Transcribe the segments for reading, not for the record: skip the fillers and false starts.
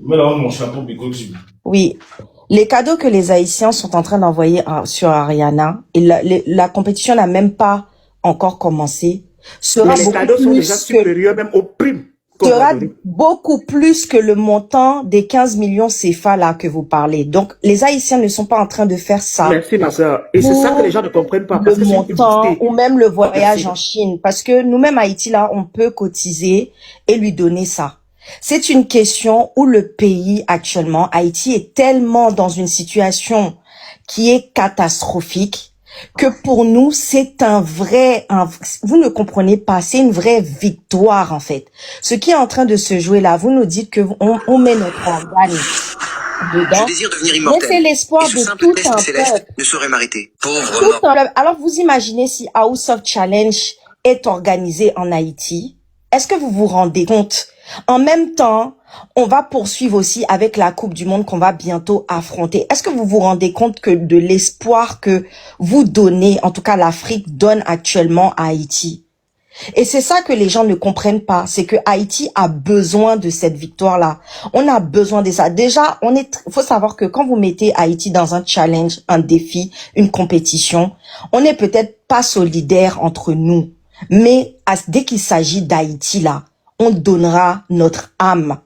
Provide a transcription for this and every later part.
Mais là, mon chapeau bigoté. Oui. Les cadeaux que les Haïtiens sont en train d'envoyer sur Ariana, et la compétition n'a même pas encore commencé, sera les cadeaux sont déjà supérieurs même aux primes. Sera beaucoup plus que le montant des 15 millions CFA là que vous parlez. Donc, les Haïtiens ne sont pas en train de faire ça. Merci, ma soeur. Et c'est ça que les gens ne comprennent pas. Parce le montant ou même le voyage en Chine. Parce que nous-mêmes, Haïti, là, on peut cotiser et lui donner ça. C'est une question où le pays, actuellement, Haïti est tellement dans une situation qui est catastrophique que pour nous, c'est vous ne comprenez pas, c'est une vraie victoire, en fait. Ce qui est en train de se jouer là, vous nous dites que on met notre organe dedans. Je désire devenir immortel. Mais c'est l'espoir de tout un peuple. Ne saurait m'arrêter. Pauvre. Alors, vous imaginez si House of Challenge est organisé en Haïti? Est-ce que vous vous rendez compte? En même temps, on va poursuivre aussi avec la Coupe du Monde qu'on va bientôt affronter. Est-ce que vous vous rendez compte que de l'espoir que vous donnez, en tout cas l'Afrique donne actuellement à Haïti? Et c'est ça que les gens ne comprennent pas, c'est que Haïti a besoin de cette victoire-là. On a besoin de ça. Déjà, faut savoir que quand vous mettez Haïti dans un challenge, un défi, une compétition, on n'est peut-être pas solidaire entre nous. Mais dès qu'il s'agit d'Haïti, là, on donnera notre âme.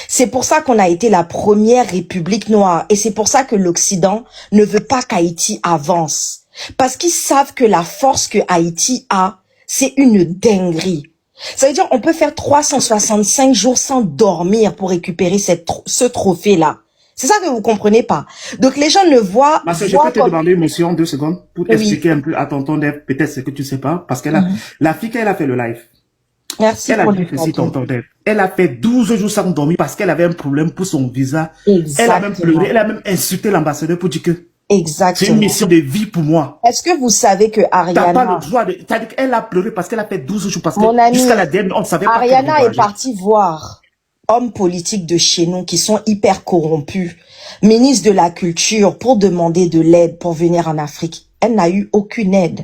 C'est pour ça qu'on a été la première république noire. Et c'est pour ça que l'Occident ne veut pas qu'Haïti avance. Parce qu'ils savent que la force que Haïti a, c'est une dinguerie. Ça veut dire on peut faire 365 jours sans dormir pour récupérer ce trophée-là. C'est ça que vous comprenez pas. Donc les gens ne voient... Ma soeur, je peux te demander une motion 2 secondes pour expliquer un peu à tonton Dev peut-être ce que tu sais pas. Parce qu'elle a... La fille, elle a fait le live. Merci elle pour a dit ceci, tonton Dev. Elle a fait 12 jours sans dormir parce qu'elle avait un problème pour son visa. Exactement. Elle a même pleuré, elle a même insulté l'ambassadeur pour dire que exactement. C'est une mission de vie pour moi. Est-ce que vous savez que Ariana... T'as pas le droit de... T'as dit qu'elle a pleuré parce qu'elle a fait 12 jours parce que jusqu'à la dernière, on ne savait pas. Ariana est partie voir hommes politiques de chez nous qui sont hyper corrompus, ministre de la Culture, pour demander de l'aide pour venir en Afrique. Elle n'a eu aucune aide,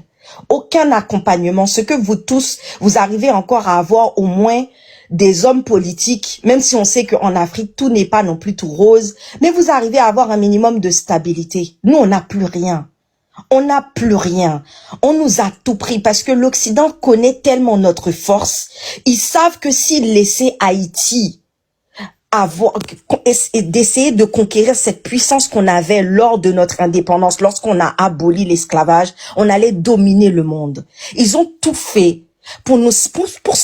aucun accompagnement. Ce que vous tous, vous arrivez encore à avoir au moins des hommes politiques, même si on sait qu'en Afrique, tout n'est pas non plus tout rose, mais vous arrivez à avoir un minimum de stabilité. Nous, on n'a plus rien. On n'a plus rien. On nous a tout pris parce que l'Occident connaît tellement notre force. Ils savent que s'ils laissaient Haïti d'essayer de conquérir cette puissance qu'on avait lors de notre indépendance, lorsqu'on a aboli l'esclavage, on allait dominer le monde. Ils ont tout fait pour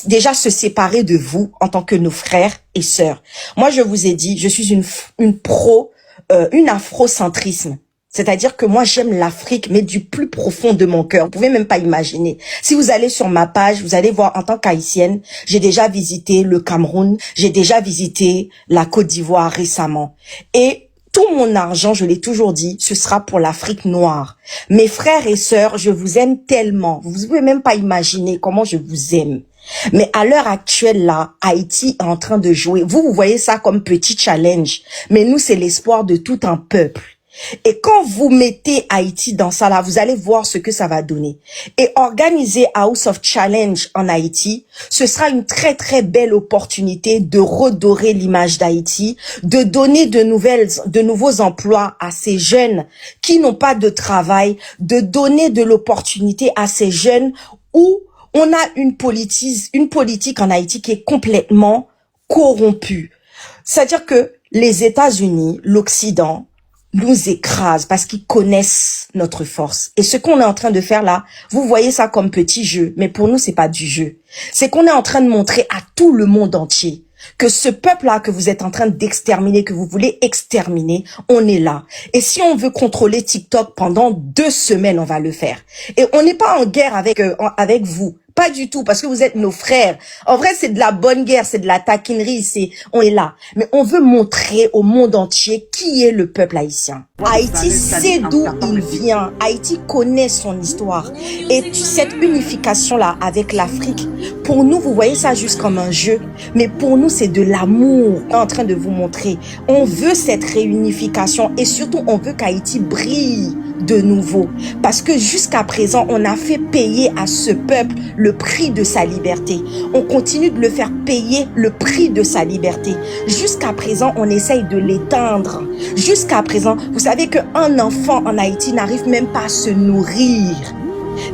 déjà se séparer de vous en tant que nos frères et sœurs. Moi, je vous ai dit, je suis une afrocentrisme. C'est-à-dire que moi, j'aime l'Afrique, mais du plus profond de mon cœur. Vous pouvez même pas imaginer. Si vous allez sur ma page, vous allez voir, en tant qu'haïtienne, j'ai déjà visité le Cameroun, j'ai déjà visité la Côte d'Ivoire récemment. Et tout mon argent, je l'ai toujours dit, ce sera pour l'Afrique noire. Mes frères et sœurs, je vous aime tellement. Vous pouvez même pas imaginer comment je vous aime. Mais à l'heure actuelle, là, Haïti est en train de jouer. Vous voyez ça comme petit challenge. Mais nous, c'est l'espoir de tout un peuple. Et quand vous mettez Haïti dans ça là, vous allez voir ce que ça va donner. Et organiser House of Challenge en Haïti, ce sera une très très belle opportunité de redorer l'image d'Haïti, de donner de nouveaux emplois à ces jeunes qui n'ont pas de travail, de donner de l'opportunité à ces jeunes où on a une politique en Haïti qui est complètement corrompue. C'est-à-dire que les États-Unis, l'Occident, nous écrasent parce qu'ils connaissent notre force. Et ce qu'on est en train de faire là, vous voyez ça comme petit jeu, mais pour nous, c'est pas du jeu. C'est qu'on est en train de montrer à tout le monde entier que ce peuple-là que vous êtes en train d'exterminer, que vous voulez exterminer, on est là. Et si on veut contrôler TikTok pendant 2 semaines, on va le faire. Et on n'est pas en guerre avec vous. Pas du tout, parce que vous êtes nos frères. En vrai, c'est de la bonne guerre, c'est de la taquinerie, on est là. Mais on veut montrer au monde entier qui est le peuple haïtien. Haïti sait d'où il vient. Haïti connaît son histoire. Et cette unification-là avec l'Afrique, pour nous, vous voyez ça juste comme un jeu. Mais pour nous, c'est de l'amour qu'on est en train de vous montrer. On veut cette réunification et surtout, on veut qu'Haïti brille de nouveau. Parce que jusqu'à présent, on a fait payer à ce peuple le prix de sa liberté. On continue de le faire payer le prix de sa liberté. Jusqu'à présent, on essaye de l'éteindre. Jusqu'à présent, vous savez qu'un enfant en Haïti n'arrive même pas à se nourrir.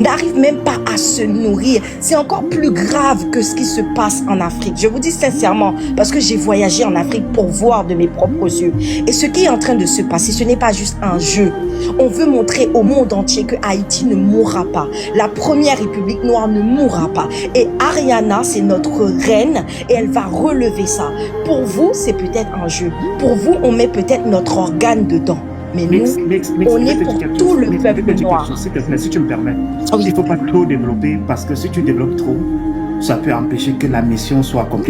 N'arrive même pas à se nourrir. C'est encore plus grave que ce qui se passe en Afrique. Je vous dis sincèrement, parce que j'ai voyagé en Afrique pour voir de mes propres yeux. Et ce qui est en train de se passer, ce n'est pas juste un jeu. On veut montrer au monde entier que Haïti ne mourra pas. La première République noire ne mourra pas. Et Ariana, c'est notre reine et elle va relever ça. Pour vous, c'est peut-être un jeu. Pour vous, on met peut-être notre organe dedans. Mais nous, on est pour tout le peuple noir. S'il te plaît, si tu me permets, Oui. il ne faut pas trop développer parce que si tu développes trop, ça peut empêcher que la mission soit accomplie.